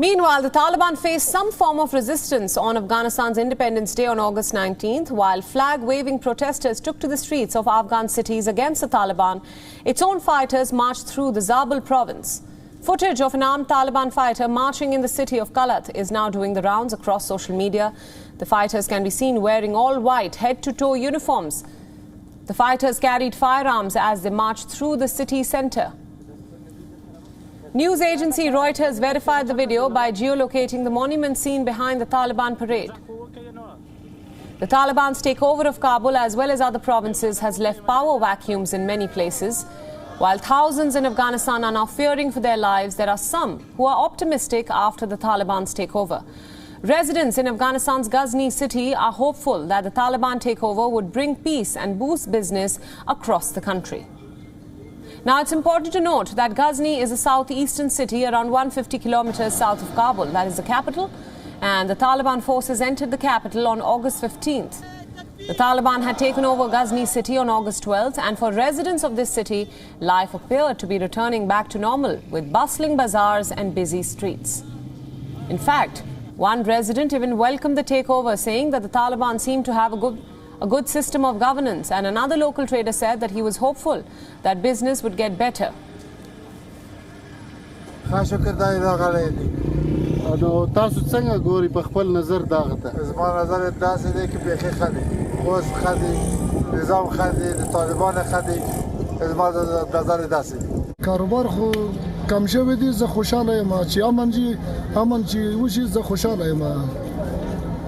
Meanwhile, the Taliban faced some form of resistance on Afghanistan's Independence Day on August 19th, while flag-waving protesters took to the streets of Afghan cities against the Taliban. Its own fighters marched through the Zabul province. Footage of an armed Taliban fighter marching in the city of Qalat is now doing the rounds across social media. The fighters can be seen wearing all white, head-to-toe uniforms. The fighters carried firearms as they marched through the city centre. News agency Reuters verified the video by geolocating the monument seen behind the Taliban parade. The Taliban's takeover of Kabul as well as other provinces has left power vacuums in many places. While thousands in Afghanistan are now fearing for their lives, there are some who are optimistic after the Taliban's takeover. Residents in Afghanistan's Ghazni city are hopeful that the Taliban takeover would bring peace and boost business across the country. Now, it's important to note that Ghazni is a southeastern city around 150 kilometers south of Kabul. That is the capital. And the Taliban forces entered the capital on August 15th. The Taliban had taken over Ghazni city on August 12th. And for residents of this city, life appeared to be returning back to normal with bustling bazaars and busy streets. In fact, one resident even welcomed the takeover, saying that the Taliban seemed to have a good system of governance, and another local trader said that he was hopeful that business would get better.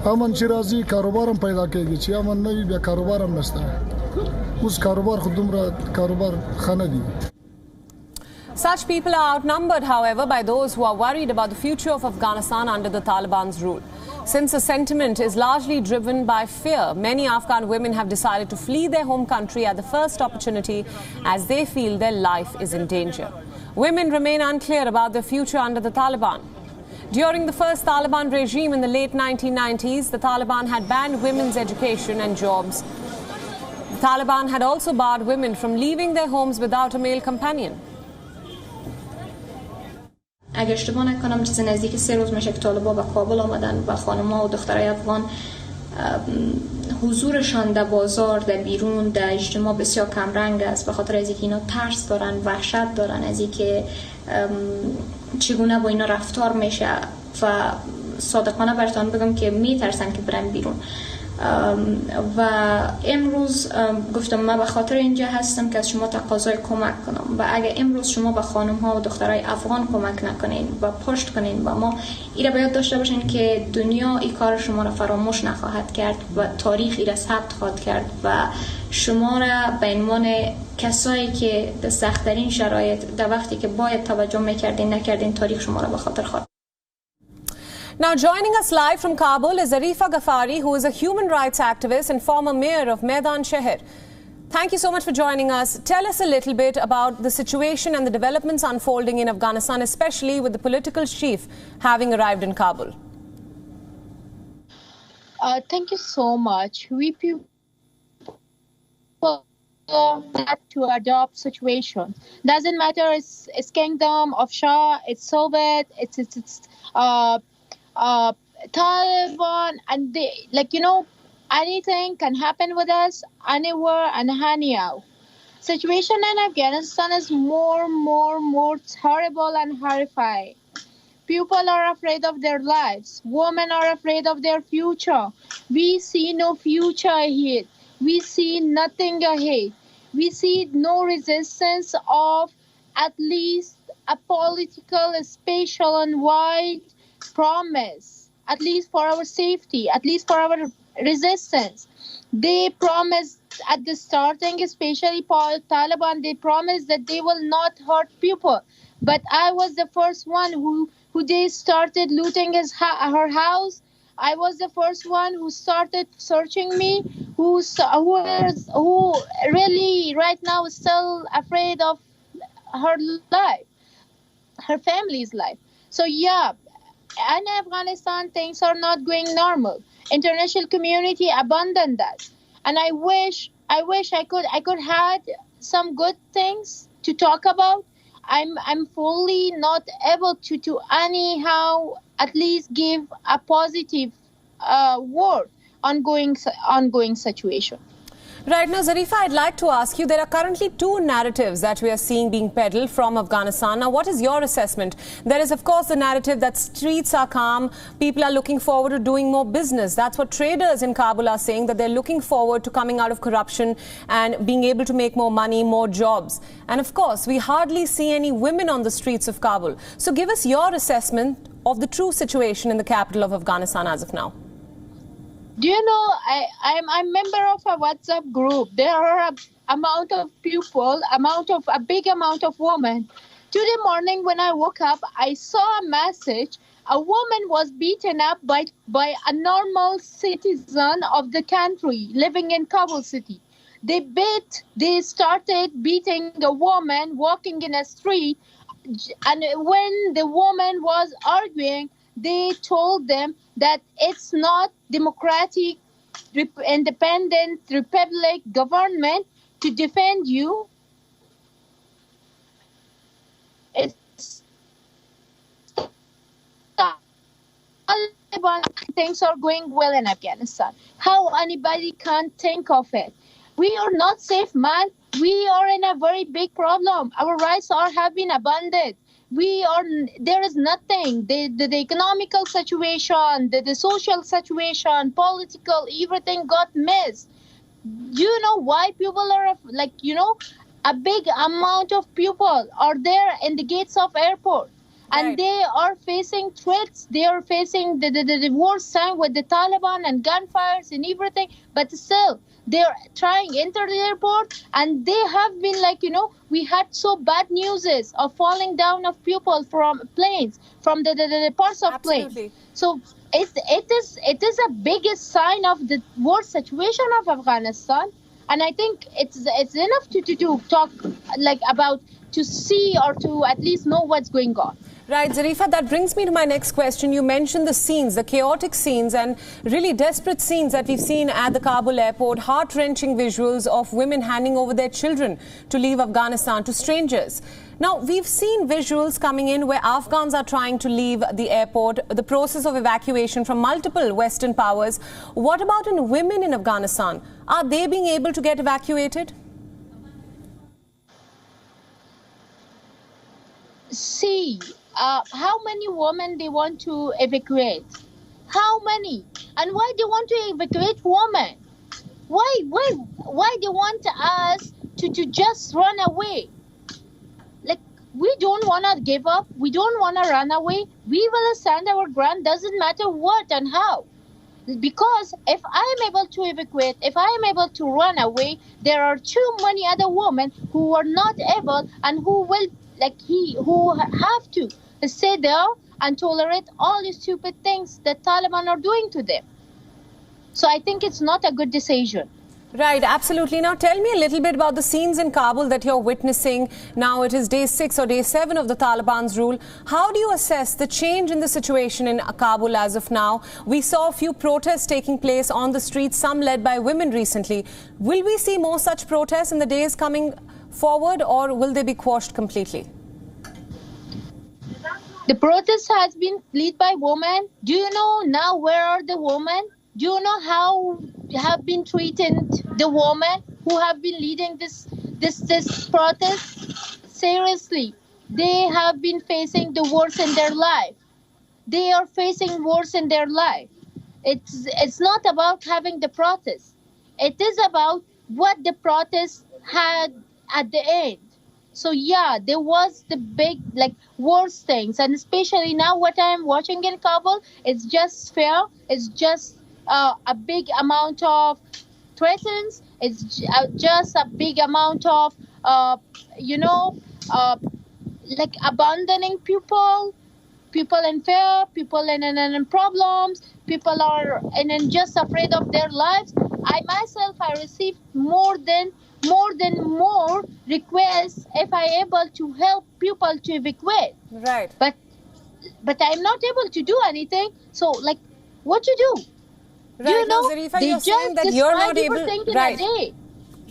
امن چې راځي کاروبارم پیدا کېږي چې امن نه وي بیا کاروبارم نشته اوس کاروبار خو دومره کاروبار ښه نه دی. Such people are outnumbered, however, by those who are worried about the future of Afghanistan under the Taliban's rule. Since the sentiment is largely driven by fear, many Afghan women have decided to flee their home country at the first opportunity as they feel their life is in danger. Women remain unclear about their future under the Taliban. During the first Taliban regime in the late 1990s, the Taliban had banned women's education and jobs. The Taliban had also barred women from leaving their homes without a male companion. اگر اشتباه نکنم چیز نزدیک 3 روز میشه که طالبان به کابل آمدن و خانم‌ها و دخترای افغان حضورشان در بازار، در بیرون، در اجتماع بسیار کم رنگ است، به خاطر از اینکه اینا ترس دارن، وحشت دارن از اینکه چگونه با اینا رفتار میشه و صادقانه براتون بگم که میترسن که برن بیرون. و امروز گفتم من به خاطر اینجا هستم که از شما تقاضای کمک کنم و اگر امروز شما به خانم ها و دخترای افغان کمک نکنین و پشت کنین و ما ایره باید داشته باشین که دنیا این کار شما را فراموش نخواهد کرد و تاریخ ایره ثبت خواهد کرد و شما را به عنوان کسایی که در سخت‌ترین شرایط در وقتی که باید توجه میکردین نکردین تاریخ شما را به خاطر خواهد. Now, joining us live from Kabul is Arifa Ghaffari, who is a human rights activist and former mayor of Maidan Sheher. Thank you so much for joining us. Tell us a little bit about the situation and the developments unfolding in Afghanistan, especially with the political chief having arrived in Kabul. Thank you so much. We people have to adopt situation. Doesn't matter. It's kingdom of Shah. It's Soviet. It's Taliban, and they, anything can happen with us anywhere and anyhow. Situation in Afghanistan is more terrible and horrifying. People are afraid of their lives. Women are afraid of their future. We see no future ahead. We see nothing ahead. We see no resistance of at least a political, spatial and wide promise, at least for our safety, at least for our resistance. They promised at the starting, especially Taliban, they promised that they will not hurt people. But I was the first one who they started looting her house. I was the first one who started searching me, who really right now is still afraid of her life, her family's life. So yeah, in Afghanistan, things are not going normal. International community abandoned that, and I wish I could had some good things to talk about. I'm fully not able to anyhow at least give a positive word ongoing situation. Right. Now, Zarifa, I'd like to ask you, there are currently two narratives that we are seeing being peddled from Afghanistan. Now, what is your assessment? There is, of course, the narrative that streets are calm, people are looking forward to doing more business. That's what traders in Kabul are saying, that they're looking forward to coming out of corruption and being able to make more money, more jobs. And, of course, we hardly see any women on the streets of Kabul. So give us your assessment of the true situation in the capital of Afghanistan as of now. Do you know, I'm a member of a WhatsApp group. There are a big amount of women. Today morning when I woke up, I saw a message. A woman was beaten up by a normal citizen of the country living in Kabul city. They started beating a woman walking in a street. And when the woman was arguing, they told them that it's not democratic, independent republic government to defend you. It's Taliban. Things are going well in Afghanistan. How anybody can think of it? We are not safe, man. We are in a very big problem. Our rights have been abandoned. There is nothing. The economical situation, the social situation, political, everything got missed. Do you know why people are a big amount of people are there in the gates of airport, and right. They are facing threats. They are facing the worst time with the Taliban and gunfires and everything, but still they're trying to enter the airport, and they have been we had so bad news of falling down of people from planes, from the parts of planes. So it is a biggest sign of the worst situation of Afghanistan, and I think it's enough to talk about, to see or to at least know what's going on. Right, Zarifa, that brings me to my next question. You mentioned the scenes, the chaotic scenes and really desperate scenes that we've seen at the Kabul airport, heart-wrenching visuals of women handing over their children to leave Afghanistan to strangers. Now, we've seen visuals coming in where Afghans are trying to leave the airport, the process of evacuation from multiple Western powers. What about women in Afghanistan? Are they being able to get evacuated? See, how many women they want to evacuate? How many? And why they want to evacuate women? Why they want us to just run away? We don't want to give up. We don't want to run away. We will stand our ground. Doesn't matter what and how. Because if I am able to evacuate, if I am able to run away, there are too many other women who are not able and who will who have to stay there and tolerate all the stupid things that Taliban are doing to them. So I think it's not a good decision. Right, absolutely. Now tell me a little bit about the scenes in Kabul that you're witnessing. Now it is day 6 or day 7 of the Taliban's rule. How do you assess the change in the situation in Kabul as of now? We saw a few protests taking place on the streets, some led by women recently. Will we see more such protests in the days coming forward, or will they be quashed completely? The protest has been led by women. Do you know now where are the women? Do you know how have been treated the women who have been leading this protest? Seriously, they have been facing the worst in their life. They are facing worse in their life. It's not about having the protest. It is about what the protest had at the end. So yeah, there was the big worst things, and especially now what I am watching in Kabul, it's just fear. It's just a big amount of threats. It's just a big amount of abandoning people in fear, people in problems, people are just afraid of their lives. I myself, I received more requests if I able to help people to evacuate. Right. But I'm not able to do anything. So what to do? Right. Do you know? Zarifa, you're saying that you're not able. Right.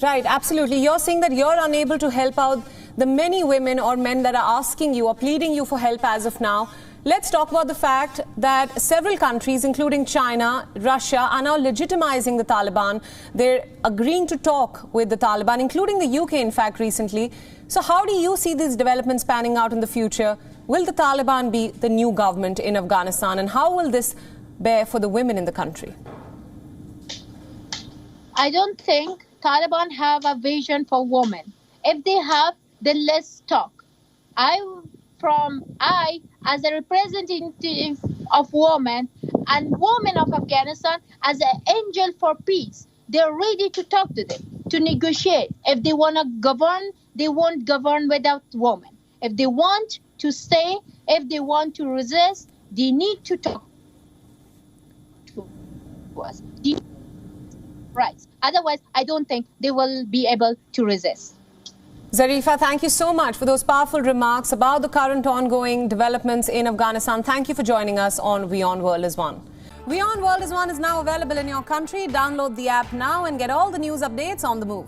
Right, absolutely. You're saying that you're unable to help out the many women or men that are asking you or pleading you for help as of now. Let's talk about the fact that several countries, including China, Russia, are now legitimizing the Taliban. They're agreeing to talk with the Taliban, including the UK, in fact, recently. So how do you see these developments panning out in the future? Will the Taliban be the new government in Afghanistan? And how will this bear for the women in the country? I don't think Taliban have a vision for women. If they have, then let's talk. I, as a representative of women and women of Afghanistan, as an angel for peace, they're ready to talk to them, to negotiate. If they want to govern, they won't govern without women. If they want to stay, if they want to resist, they need to talk to us. Right. Otherwise, I don't think they will be able to resist. Zarifa, thank you so much for those powerful remarks about the current ongoing developments in Afghanistan. Thank you for joining us on WION World is One. WION World is One is now available in your country. Download the app now and get all the news updates on the move.